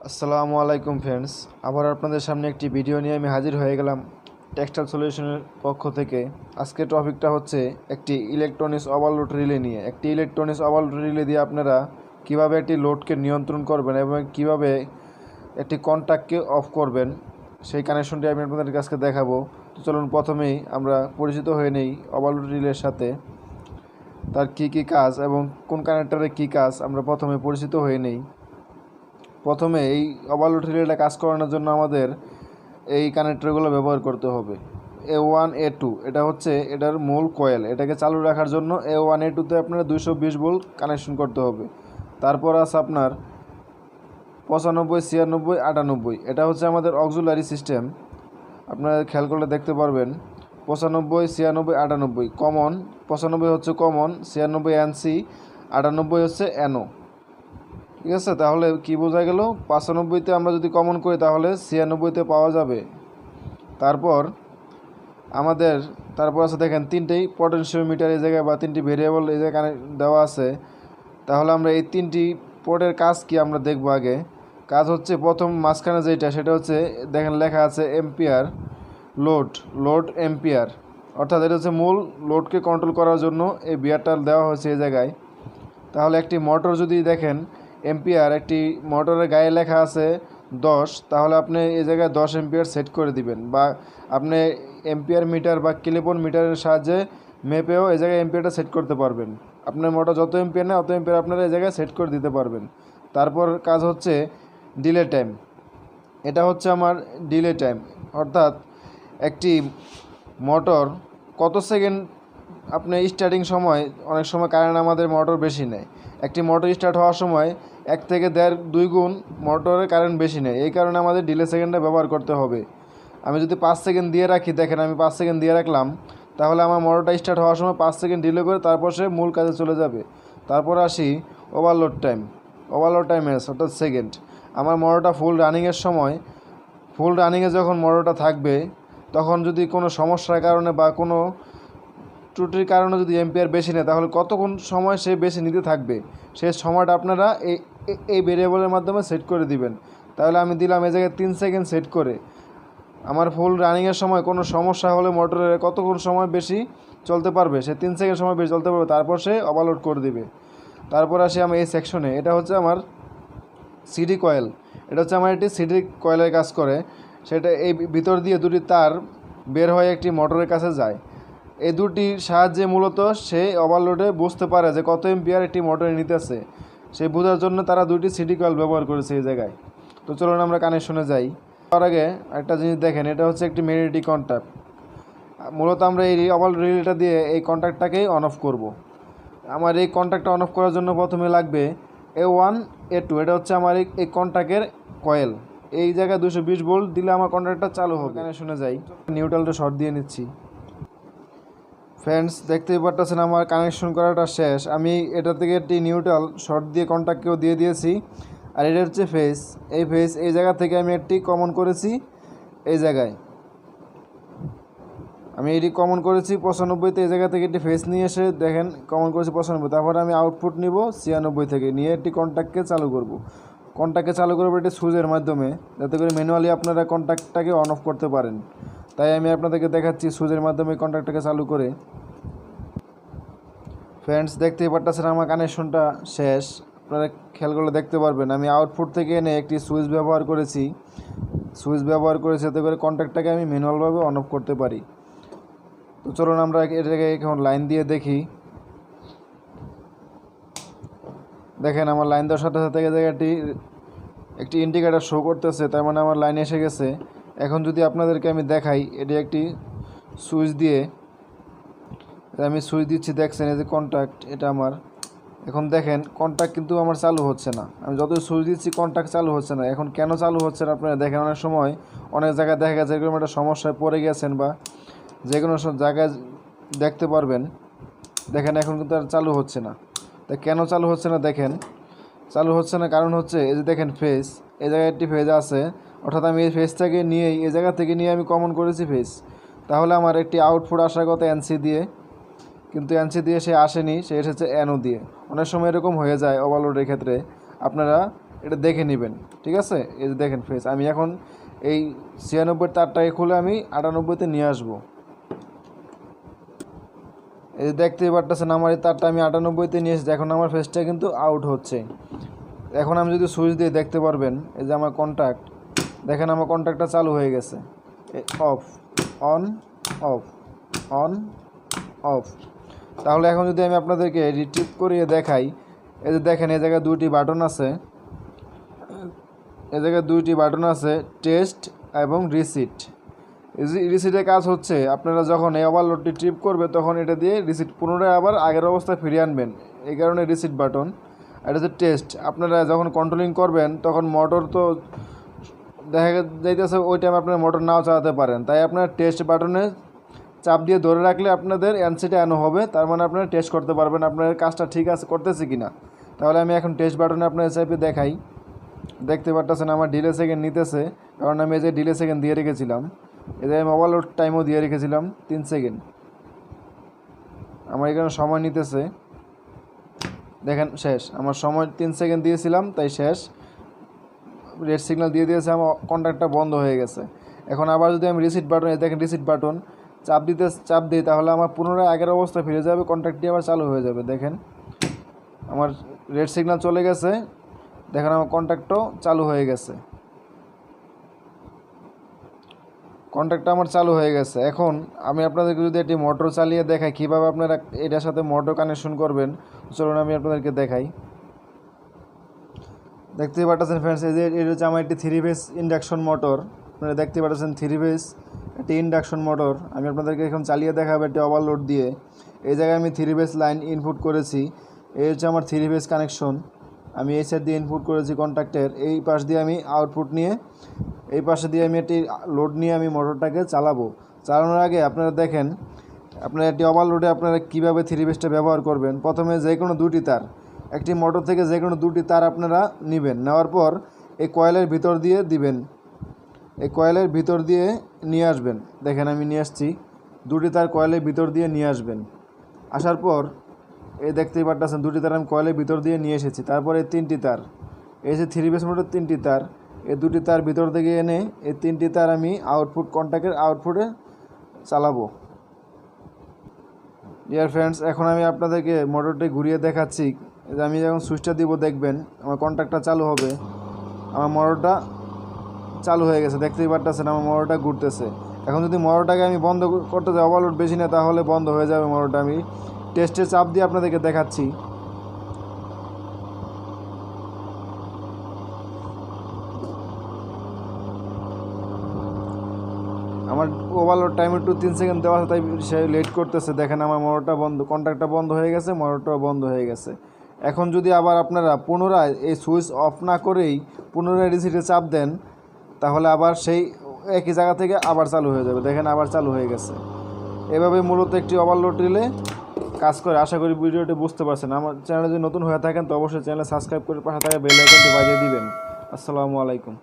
আসসালামু আলাইকুম ফ্রেন্ডস, আবার আপনাদের সামনে একটি ভিডিও নিয়ে আমি হাজির হয়ে গেলাম টেক্সটাইল সলিউশনের পক্ষ থেকে। আজকের টপিকটা হচ্ছে একটি ইলেকট্রনিক্স ওভারলোড রিলে নিয়ে। একটি ইলেকট্রনিক্স ওভারলোড রিলে দিয়ে আপনারা কিভাবে একটি লোডকে নিয়ন্ত্রণ করবেন এবং কিভাবে একটি কন্ট্যাক্টকে অফ করবেন, সেই কানেকশনটি আমি আপনাদের কাছে দেখাবো। তো চলুন প্রথমেই আমরা পরিচিত হয়ে নেই ওভারলোড রিলের সাথে, তার কী কী কাজ এবং কোন কানেক্টরের কী কাজ আমরা প্রথমে পরিচিত হয়ে নেই। প্রথমে এই ওভারলোড রিলেটা কাজ করানোর জন্য আমাদের এই কানেক্টরগুলো ব্যবহার করতে হবে। A1 A2 এটা হচ্ছে এটার মূল কয়েল। এটাকে চালু রাখার জন্য A1 A2তে আপনার 220 ভোল্ট কানেকশন করতে হবে। তারপর আছে আপনার 95 96 98, এটা হচ্ছে আমাদের অক্সিলারি সিস্টেম। আপনারা খেয়াল করলে দেখতে পারবেন 95 96 98 কমন। 95 হচ্ছে কমন, 96 NC, 98 হচ্ছে NO। ঠিক আছে, তাহলে কি বোঝা গেল? 95তে আমরা যদি কমন করি তাহলে 96তে পাওয়া যাবে। তারপর আছে দেখেন তিনটেই পটেনশিওমিটার এই জায়গায় বা তিনটি ভেরিয়েবল এই জায়গায় দেওয়া আছে। তাহলে আমরা এই তিনটি পোর্টের কাজ কি আমরা দেখব। আগে কাজ হচ্ছে প্রথম মাঝখানে যেটা, সেটা হচ্ছে দেখেন লেখা আছে এম্পিয়ার লোড এম্পিয়ার, অর্থাৎ এটা হচ্ছে মূল লোডকে কন্ট্রোল করার জন্য এই বিয়ারটা দেওয়া হয়েছে এই জায়গায়। তাহলে একটি মোটর যদি দেখেন এম্পিয়ার, একটি মোটরের গায়ে লেখা আছে 10, তাহলে আপনি এই জায়গায় 10 এম্পিয়ার সেট করে দিবেন, বা আপনি এম্পিয়ার মিটার বা কিলোভোল্ট মিটারের সাহায্যে মেপেও এই জায়গায় এম্পিয়ারটা সেট করতে পারবেন। আপনার মোটর যত এম্পিয়ার নেয় অত এম্পিয়ার আপনারা এই জায়গায় সেট করে দিতে পারবেন। তারপর কাজ হচ্ছে ডিলে টাইম। এটা হচ্ছে আমার ডিলে টাইম, অর্থাৎ একটি মোটর কত সেকেন্ড আপনি স্টার্টিং সময়, অনেক সময় কারেন্ট আমাদের মোটর বেশি নেয়। একটি মোটর স্টার্ট হওয়ার সময় 1 থেকে 1.5 2 গুণ মোটরের কারেন্ট বেশি নেয়। এই কারণে আমাদের ডিলে সেকেন্ডটা ব্যবহার করতে হবে। আমি যদি 5 সেকেন্ড দিয়ে রাখি, দেখেন আমি 5 সেকেন্ড দিয়ে রাখলাম, তাহলে আমার মোটরটা স্টার্ট হওয়ার সময় 5 সেকেন্ড ডিলে করে তারপর সে মূল কাজে চলে যাবে। তারপর আসি ওভারলোড টাইম অর্থাৎ সেকেন্ড। আমার মোটরটা ফুল রানিংয়ে যখন মোটরটা থাকবে, তখন যদি কোনো সমস্যার কারণে বা কোনো ত্রুটির কারণে যদি এম্পিয়ার বেশি নেয়, তাহলে কতক্ষণ সময় সে বেশি নিতে থাকবে সেই সময়টা আপনারা এই ভেরিয়েবলের মাধ্যমে সেট করে দিবেন। তাহলে আমি দিলাম এই জায়গায় 3 সেকেন্ড সেট করে। আমার ফুল রানিংয়ের সময় কোনো সমস্যা হলে মোটরের কতক্ষণ সময় বেশি চলতে পারবে, সে 3 সেকেন্ড সময় বেশি চলতে পারবে, তারপর সে ওভারলোড করে দিবে। তারপর আসি আমি এই সেকশনে। এটা হচ্ছে আমার সিডি কয়েল। এটা হচ্ছে আমার একটি সিডি কয়েলের কাজ করে। সেটা এই ভিতর দিয়ে দুটি তার বের হয়ে একটি মোটরের কাছে যায়। এই দুটির সাহায্যে মূলত সে ওভারলোডে বুঝতে পারে যে কত এম্পিয়ার একটি মোটরে নিতেছে। সেই বোঝার জন্য তারা দুইটি সিডি কয়েল ব্যবহার করেছে এই জায়গায়। তো চলুন আমরা কানেকশনে যাই। তার আগে একটা জিনিস দেখেন, এটা হচ্ছে একটি ম্যাগনেটিক কন্ট্যাক্ট। মূলত আমরা এই ওভারলোড রিলেটা দিয়ে এই কন্ট্যাক্টটাকেই অন অফ করব। আমার এই কন্ট্যাক্টটা অন অফ করার জন্য প্রথমে লাগবে A1 A2। এটা হচ্ছে আমার এই কন্ট্যাক্টের কয়েল। এই জায়গায় 220 ভোল্ট দিলে আমার কন্ট্যাক্টটা চালু হবে। কানেকশনে যাই, নিউট্রালটা শর্ট দিয়ে নিচ্ছি। ফ্রেন্ডস, দেখতেই পারতেছেন আমার কানেকশন করাটা শেষ। আমি এটা থেকে একটি নিউট্রাল শর্ট দিয়ে কন্ট্যাক্টকেও দিয়ে দিয়েছি। আর এটা হচ্ছে ফেস। এই জায়গা থেকে আমি একটি কমন করেছি। এই জায়গায় আমি এটি কমন করেছি 95তে। এই জায়গা থেকে একটি ফেস নিয়ে এসে দেখেন কমন করেছি 95। তারপরে আমি আউটপুট নিব 96 থেকে, নিয়ে একটি কন্ট্যাক্টকে চালু করব একটি সুইচের মাধ্যমে, যাতে করে ম্যানুয়ালি আপনারা কন্ট্যাক্টটাকে অন অফ করতে পারেন। তাই আমি আপনাদেরকে দেখাচ্ছি সুইচের মাধ্যমে কন্ট্যাক্টটাকে চালু করে। ফ্রেন্ডস, দেখতেই পারতেছেন আমার কানেকশনটা শেষ। আপনারা খেয়াল করলে দেখতে পারবেন আমি আউটপুট থেকে এনে একটি সুইচ ব্যবহার করেছি যাতে করে কন্ট্যাক্টটাকে আমি ম্যানুয়ালভাবে অন অফ করতে পারি। তো চলুন আমরা এটাকে এখন লাইন দিয়ে দেখি। দেখেন আমার লাইন দেওয়ার সাথে সাথে জায়গাটি একটি ইন্ডিকেটার শো করতেছে, তার মানে আমার লাইন এসে গেছে। এখন যদি আপনাদেরকে আমি দেখাই, এটি একটি সুইচ দিয়ে আমি সুইচ দিচ্ছি, দেখছেন এই যে কন্ট্যাক্ট, এটা আমার। এখন দেখেন কন্ট্যাক্ট কিন্তু আমার চালু হচ্ছে না। আমি যতই সুইচ দিচ্ছি কন্ট্যাক্ট চালু হচ্ছে না। এখন কেন চালু হচ্ছে না আপনারা দেখেন। অনেক সময় অনেক জায়গায় দেখা গেছে এরকম একটা সমস্যায় পড়ে গেছেন, বা যে কোনো জায়গায় দেখতে পারবেন। দেখেন এখন কিন্তু আর চালু হচ্ছে না। তা কেন চালু হচ্ছে না? দেখেন চালু হচ্ছে না কারণ হচ্ছে এই যে দেখেন ফেস, এই জায়গায় একটি ফেজ আছে, অর্থাৎ আমি এই ফেজটাকে নিয়েই এই জায়গা থেকে নিয়ে আমি কমন করেছি ফেজ। তাহলে আমার একটি আউটপুট আসার কথা এনসি দিয়ে, কিন্তু এনসি দিয়ে সে আসেনি, সে এসেছে এনও দিয়ে। অনেক সময় এরকম হয়ে যায় ওভারলোডের ক্ষেত্রে। আপনারা এটা দেখে নেবেন, ঠিক আছে। এই যে দেখেন ফ্রেন্ডস, আমি এখন এই 96 তারটাকে খুলে আমি 98-তে নিয়ে আসবো। এই যে দেখতেই পারতেছেন আমার এই তারটা আমি 98-তে নিয়ে এসেছি। এখন আমার ফেসটা কিন্তু আউট হচ্ছে। এখন আমি যদি সুইচ দিয়ে দেখতে পারবেন, এই যে আমার কন্ট্যাক্ট, দেখেন আমার কন্ট্যাক্টটা চালু হয়ে গেছে। Of, on, of, on, of. তাহলে এখন যদি আমি আপনাদেরকে রিট্রিভ করিয়ে দেখাই, এই যে দেখেন এই জায়গায় দুইটি বাটন আছে, এই জায়গায় দুইটি বাটন আছে, টেস্ট এবং রিসিট। রিসিটের কাজ হচ্ছে আপনারা যখন এই ওভারলোডটি ট্রিপ করবে তখন এটা দিয়ে রিসিট পুনরায় আবার আগের অবস্থায় ফিরিয়ে আনবেন, এই কারণে রিসিট বাটন। আর এটা হচ্ছে টেস্ট, আপনারা যখন কন্ট্রোলিং করবেন তখন মোটর তো দেখা যাইতেছে ওই টাইমে আপনার মোটর নাও চালাতে পারেন, তাই আপনার টেস্ট বাটনে চাপ দিয়ে ধরে রাখলে আপনাদের এনসিটা অ্যানো হবে, তার মানে আপনারা টেস্ট করতে পারবেন আপনার কাজটা ঠিক আছে করতেছে কি না। তাহলে আমি এখন টেস্ট বাটনে আপনার এসআইপি দেখাই। দেখতে পারতেছেন আমার ডিলে সেকেন্ড নিতেছে, কারণ আমি এই যে ডিলে সেকেন্ড দিয়ে রেখেছিলাম, এই যে আমি ওভারলোড টাইমও দিয়ে রেখেছিলাম 3 সেকেন্ড। আমার এখানে সময় নিতেছে, দেখেন শেষ, আমার সময় 3 সেকেন্ড দিয়েছিলাম তাই শেষ। রেড সিগন্যাল দিয়ে দিয়েছে, আমার কন্ট্যাক্টটা বন্ধ হয়ে গেছে। এখন আবার যদি আমি রিসিট বাটন, দেখেন রিসিট বাটন চাপ দিই, তাহলে আমার পুনরায় আগের অবস্থায় ফিরে যাবে, কন্ট্যাক্টটি আবার চালু হয়ে যাবে। দেখেন আমার রেড সিগন্যাল চলে গেছে, দেখেন আমার কন্ট্যাক্টও চালু হয়ে গেছে, কন্ট্যাক্টটা আমার চালু হয়ে গেছে। এখন আমি আপনাদেরকে যদি একটি মোটর চালিয়ে দেখাই কীভাবে আপনারা এটার সাথে মোটর কানেকশন করবেন, চলুন আমি আপনাদেরকে দেখাই। দেখতেই পাচ্ছেন ফ্রেন্ডস, এই যে এটা হচ্ছে আমার একটি 3 ফেজ ইন্ডাকশন মোটর। আপনারা দেখতে পাচ্ছেন 3 ফেজ একটি ইন্ডাকশন মোটর। আমি আপনাদেরকে এখন চালিয়ে দেখাবো একটি ওভারলোড দিয়ে। এই জায়গায় আমি 3 ফেজ লাইন ইনপুট করেছি, এই হচ্ছে আমার 3 ফেজ কানেকশন। আমি এই সাইড দিয়ে ইনপুট করেছি কন্ট্যাক্টের, এই পাশ দিয়ে আমি আউটপুট নিয়ে এই পাশে দিয়ে আমি একটি লোড নিয়ে আমি মোটরটাকে চালাবো। চালানোর আগে আপনারা দেখেন আপনারা একটি ওভারলোডে আপনারা কীভাবে 3 ফেজটা ব্যবহার করবেন। প্রথমে যে কোনো দুটি তার, একটি মোটর থেকে যে কোনো দুটি তার আপনারা নেবেন, নেওয়ার পর এই কয়েলের ভিতর দিয়ে দিবেন, এই কয়েলের ভিতর দিয়ে নিয়ে আসবেন। দেখেন আমি নিয়ে আসছি, দুটি তার কয়েলের ভিতর দিয়ে নিয়ে আসবেন। আসার পর এই দেখতেই পারতেছেন দুটি তার আমি কয়েলের ভিতর দিয়ে নিয়ে এসেছি। তারপর এই 3টি তার, এই যে 3 ফেজ মোটর 3টি তার, এই দুটি তার ভিতর থেকে এনে এই 3টি তার আমি আউটপুট কন্ট্যাক্টের আউটপুটে চালাবো। ডিয়ার ফ্রেন্ডস, এখন আমি আপনাদেরকে মোটরটি ঘুরিয়ে দেখাচ্ছি। আমি যখন সুইচটা দিব দেখবেন আমার কন্ট্যাক্টটা চালু হবে, আমার মোটরটা চালু হয়ে গেছে। দেখতেই পারতেছেন আমার মোটরটা ঘুরতেছে। এখন যদি মোটরটাকে আমি বন্ধ করতে যাই, ওভারলোড বেশি না, তাহলে বন্ধ হয়ে যাবে মোটরটা। আমি টেস্টে চাপ দিয়ে আপনাদেরকে দেখাচ্ছি। আমার ওভারলোড টাইম একটু 3 সেকেন্ড দেওয়া আছে, তাই সে লেট করতেছে। দেখেন আমার মোটরটা বন্ধ, কন্ট্যাক্টটা বন্ধ হয়ে গেছে, মোটরটাও বন্ধ হয়ে গেছে। এখন যদি আবার আপনারা পুনরায় এই সুইচ অফ না করেই পুনরায় রিসিটে চাপ দেন, তাহলে আবার সেই একই জায়গা থেকে আবার চালু হয়ে যাবে। দেখেন আবার চালু হয়ে গেছে। এভাবে মূলত একটি ওভারলোড রিলে কাজ করে। আশা করি ভিডিওটি বুঝতে পারছেন। আমার চ্যানেলে যদি নতুন হয়ে থাকেন তো অবশ্যই চ্যানেলে সাবস্ক্রাইব করে পাশে থাকা বেল আইকনটি বাজিয়ে দিবেন। আসসালামু আলাইকুম।